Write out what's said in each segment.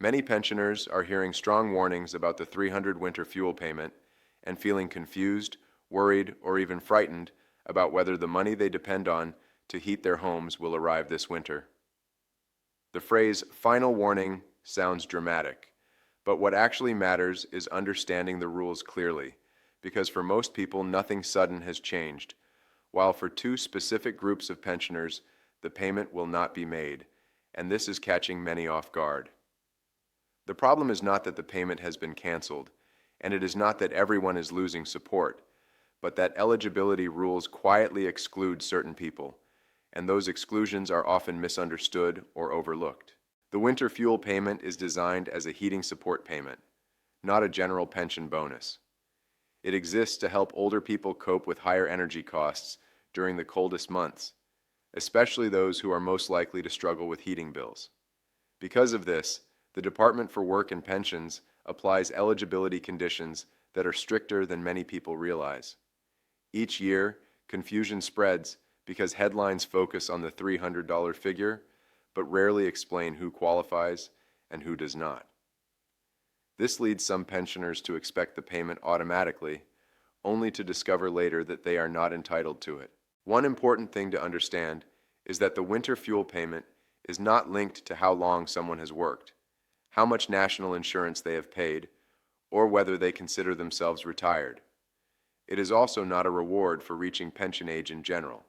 Many pensioners are hearing strong warnings about the 300 winter fuel payment and feeling confused, worried, or even frightened about whether the money they depend on to heat their homes will arrive this winter. The phrase "final warning" sounds dramatic, but what actually matters is understanding the rules clearly, because for most people nothing sudden has changed, while for two specific groups of pensioners the payment will not be made, and this is catching many off guard. The problem is not that the payment has been canceled, and it is not that everyone is losing support, but that eligibility rules quietly exclude certain people, and those exclusions are often misunderstood or overlooked. The winter fuel payment is designed as a heating support payment, not a general pension bonus. It exists to help older people cope with higher energy costs during the coldest months, especially those who are most likely to struggle with heating bills. Because of this, the Department for Work and Pensions applies eligibility conditions that are stricter than many people realize. Each year, confusion spreads because headlines focus on the $300 figure, but rarely explain who qualifies and who does not. This leads some pensioners to expect the payment automatically, only to discover later that they are not entitled to it. One important thing to understand is that the winter fuel payment is not linked to how long someone has worked, how much national insurance they have paid, or whether they consider themselves retired. It is also not a reward for reaching pension age in general.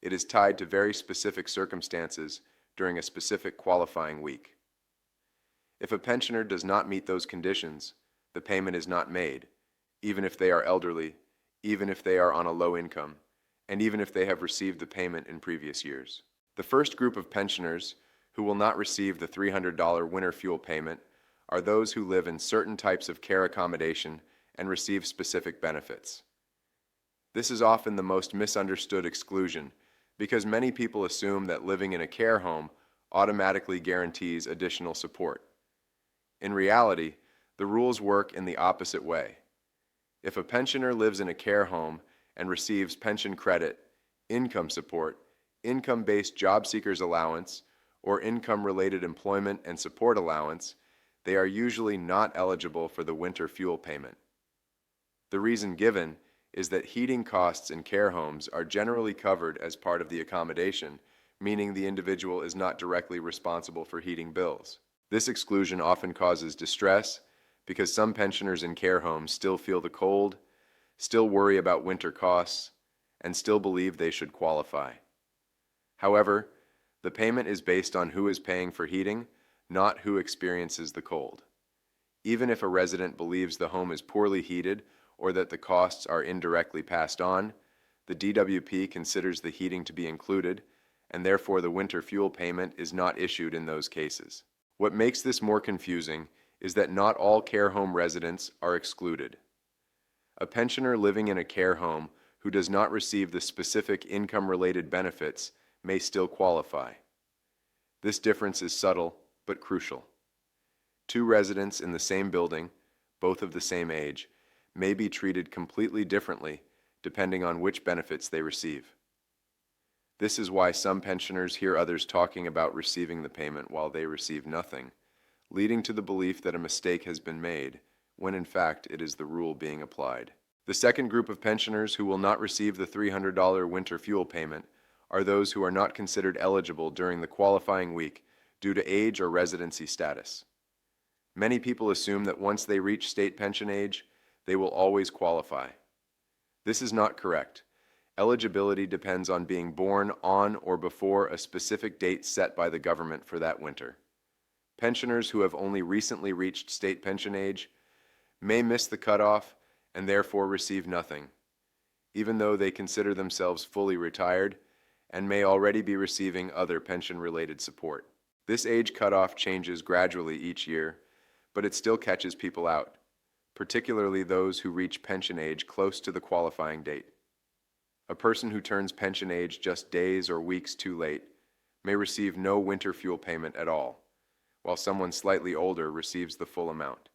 It is tied to very specific circumstances during a specific qualifying week. If a pensioner does not meet those conditions, the payment is not made, even if they are elderly, even if they are on a low income, and even if they have received the payment in previous years. The first group of pensioners who will not receive the $300 winter fuel payment are those who live in certain types of care accommodation and receive specific benefits. This is often the most misunderstood exclusion because many people assume that living in a care home automatically guarantees additional support. In reality, the rules work in the opposite way. If a pensioner lives in a care home and receives pension credit, income support, income-based job seekers allowance, or income-related employment and support allowance, they are usually not eligible for the winter fuel payment. The reason given is that heating costs in care homes are generally covered as part of the accommodation, meaning the individual is not directly responsible for heating bills. This exclusion often causes distress because some pensioners in care homes still feel the cold, still worry about winter costs, and still believe they should qualify. However, the payment is based on who is paying for heating, not who experiences the cold. Even if a resident believes the home is poorly heated or that the costs are indirectly passed on, the DWP considers the heating to be included, and therefore the winter fuel payment is not issued in those cases. What makes this more confusing is that not all care home residents are excluded. A pensioner living in a care home who does not receive the specific income-related benefits may still qualify. This difference is subtle but crucial. Two residents in the same building, both of the same age, may be treated completely differently depending on which benefits they receive. This is why some pensioners hear others talking about receiving the payment while they receive nothing, leading to the belief that a mistake has been made, when in fact it is the rule being applied. The second group of pensioners who will not receive the $300 winter fuel payment are those who are not considered eligible during the qualifying week due to age or residency status. Many people assume that once they reach state pension age, they will always qualify. This is not correct. Eligibility depends on being born on or before a specific date set by the government for that winter. Pensioners who have only recently reached state pension age may miss the cutoff and therefore receive nothing, even though they consider themselves fully retired and may already be receiving other pension-related support. This age cutoff changes gradually each year, but it still catches people out, particularly those who reach pension age close to the qualifying date. A person who turns pension age just days or weeks too late may receive no winter fuel payment at all, while someone slightly older receives the full amount.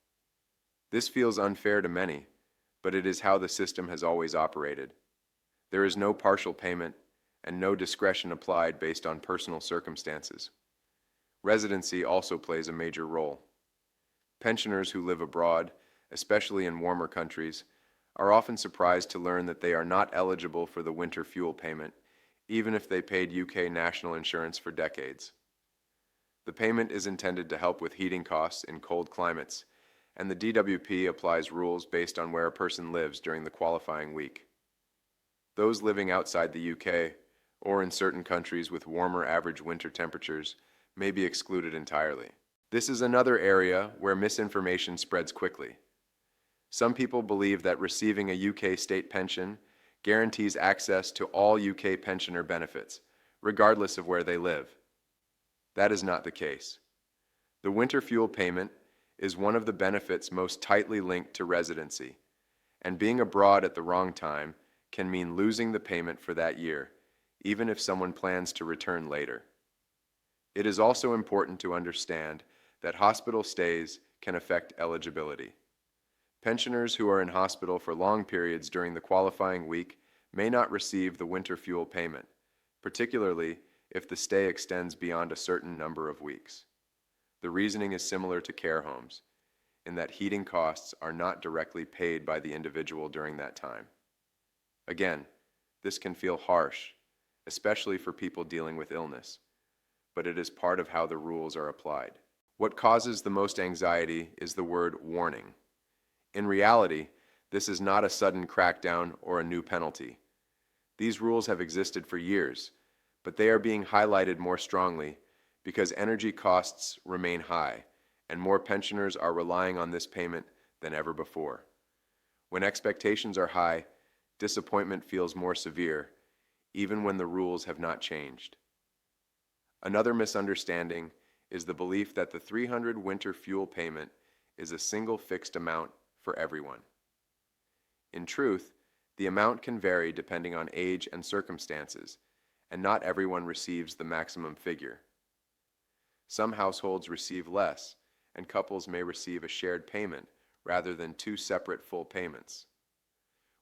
This feels unfair to many, but it is how the system has always operated. There is no partial payment and no discretion applied based on personal circumstances. Residency also plays a major role. Pensioners who live abroad, especially in warmer countries, are often surprised to learn that they are not eligible for the winter fuel payment, even if they paid UK national insurance for decades. The payment is intended to help with heating costs in cold climates, and the DWP applies rules based on where a person lives during the qualifying week. Those living outside the UK, or in certain countries with warmer average winter temperatures, may be excluded entirely. This is another area where misinformation spreads quickly. Some people believe that receiving a UK state pension guarantees access to all UK pensioner benefits, regardless of where they live. That is not the case. The winter fuel payment is one of the benefits most tightly linked to residency, and being abroad at the wrong time can mean losing the payment for that year, even if someone plans to return later. It is also important to understand that hospital stays can affect eligibility. Pensioners who are in hospital for long periods during the qualifying week may not receive the winter fuel payment, particularly if the stay extends beyond a certain number of weeks. The reasoning is similar to care homes, in that heating costs are not directly paid by the individual during that time. Again, this can feel harsh, especially for people dealing with illness, but it is part of how the rules are applied. What causes the most anxiety is the word warning. In reality, this is not a sudden crackdown or a new penalty. These rules have existed for years, but they are being highlighted more strongly because energy costs remain high and more pensioners are relying on this payment than ever before. When expectations are high, disappointment feels more severe, even when the rules have not changed. Another misunderstanding is the belief that the 300 winter fuel payment is a single fixed amount for everyone. In truth, the amount can vary depending on age and circumstances, and not everyone receives the maximum figure. Some households receive less, and couples may receive a shared payment rather than two separate full payments.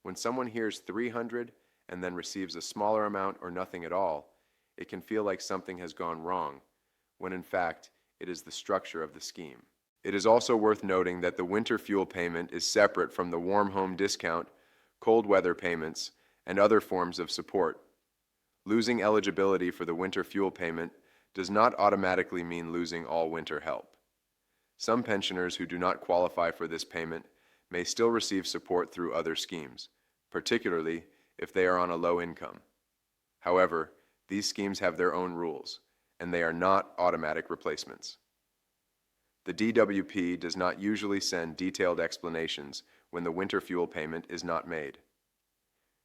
When someone hears 300 and then receives a smaller amount or nothing at all, it can feel like something has gone wrong, when in fact it is the structure of the scheme. It is also worth noting that the winter fuel payment is separate from the warm home discount, cold weather payments, and other forms of support. Losing eligibility for the winter fuel payment does not automatically mean losing all winter help. Some pensioners who do not qualify for this payment may still receive support through other schemes, particularly if they are on a low income. However, these schemes have their own rules, and they are not automatic replacements. The DWP does not usually send detailed explanations when the winter fuel payment is not made.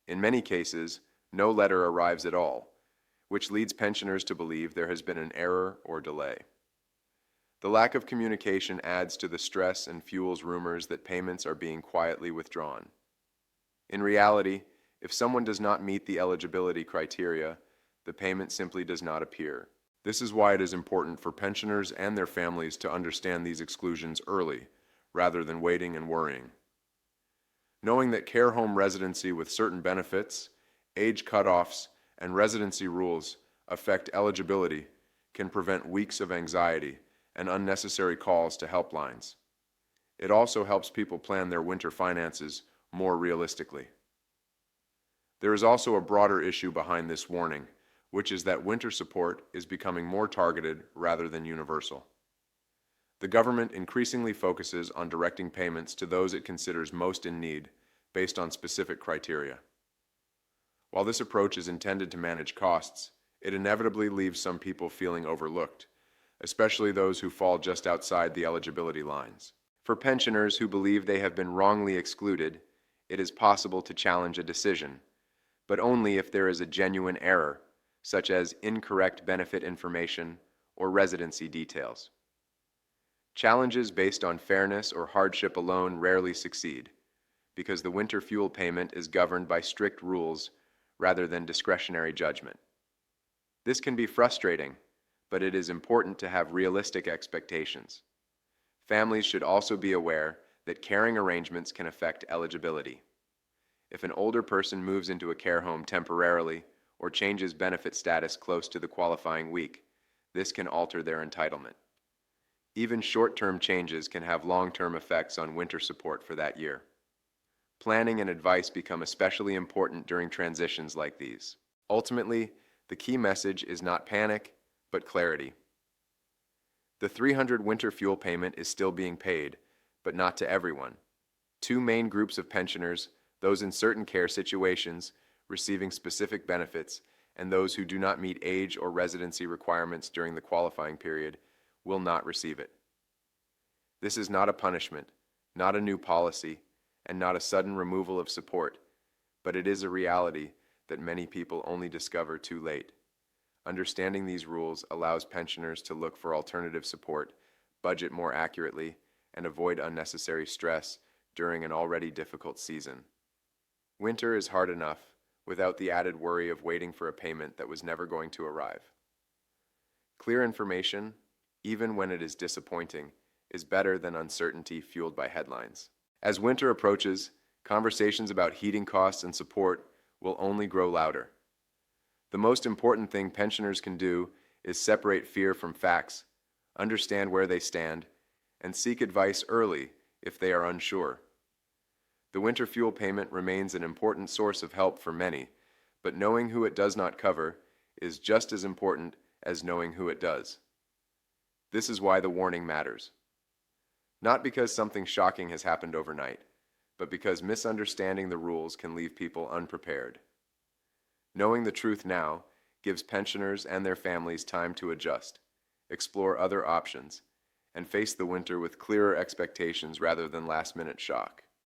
In many cases, no letter arrives at all, which leads pensioners to believe there has been an error or delay. The lack of communication adds to the stress and fuels rumors that payments are being quietly withdrawn. In reality, if someone does not meet the eligibility criteria, the payment simply does not appear. This is why it is important for pensioners and their families to understand these exclusions early, rather than waiting and worrying. Knowing that care home residency with certain benefits, age cutoffs, and residency rules affect eligibility can prevent weeks of anxiety and unnecessary calls to helplines. It also helps people plan their winter finances more realistically. There is also a broader issue behind this warning, which is that winter support is becoming more targeted rather than universal. The government increasingly focuses on directing payments to those it considers most in need, based on specific criteria. While this approach is intended to manage costs, it inevitably leaves some people feeling overlooked, especially those who fall just outside the eligibility lines. For pensioners who believe they have been wrongly excluded, it is possible to challenge a decision, but only if there is a genuine error, such as incorrect benefit information or residency details. Challenges based on fairness or hardship alone rarely succeed, because the winter fuel payment is governed by strict rules rather than discretionary judgment. This can be frustrating, but it is important to have realistic expectations. Families should also be aware that caring arrangements can affect eligibility. If an older person moves into a care home temporarily or changes benefit status close to the qualifying week, this can alter their entitlement. Even short-term changes can have long-term effects on winter support for that year. Planning and advice become especially important during transitions like these. Ultimately, the key message is not panic, but clarity. The 300 winter fuel payment is still being paid, but not to everyone. Two main groups of pensioners, those in certain care situations, receiving specific benefits, and those who do not meet age or residency requirements during the qualifying period, will not receive it. This is not a punishment, not a new policy, and not a sudden removal of support, but it is a reality that many people only discover too late. Understanding these rules allows pensioners to look for alternative support, budget more accurately, and avoid unnecessary stress during an already difficult season. Winter is hard enough without the added worry of waiting for a payment that was never going to arrive. Clear information, even when it is disappointing, is better than uncertainty fueled by headlines. As winter approaches, conversations about heating costs and support will only grow louder. The most important thing pensioners can do is separate fear from facts, understand where they stand, and seek advice early if they are unsure. The winter fuel payment remains an important source of help for many, but knowing who it does not cover is just as important as knowing who it does. This is why the warning matters. Not because something shocking has happened overnight, but because misunderstanding the rules can leave people unprepared. Knowing the truth now gives pensioners and their families time to adjust, explore other options, and face the winter with clearer expectations rather than last-minute shock.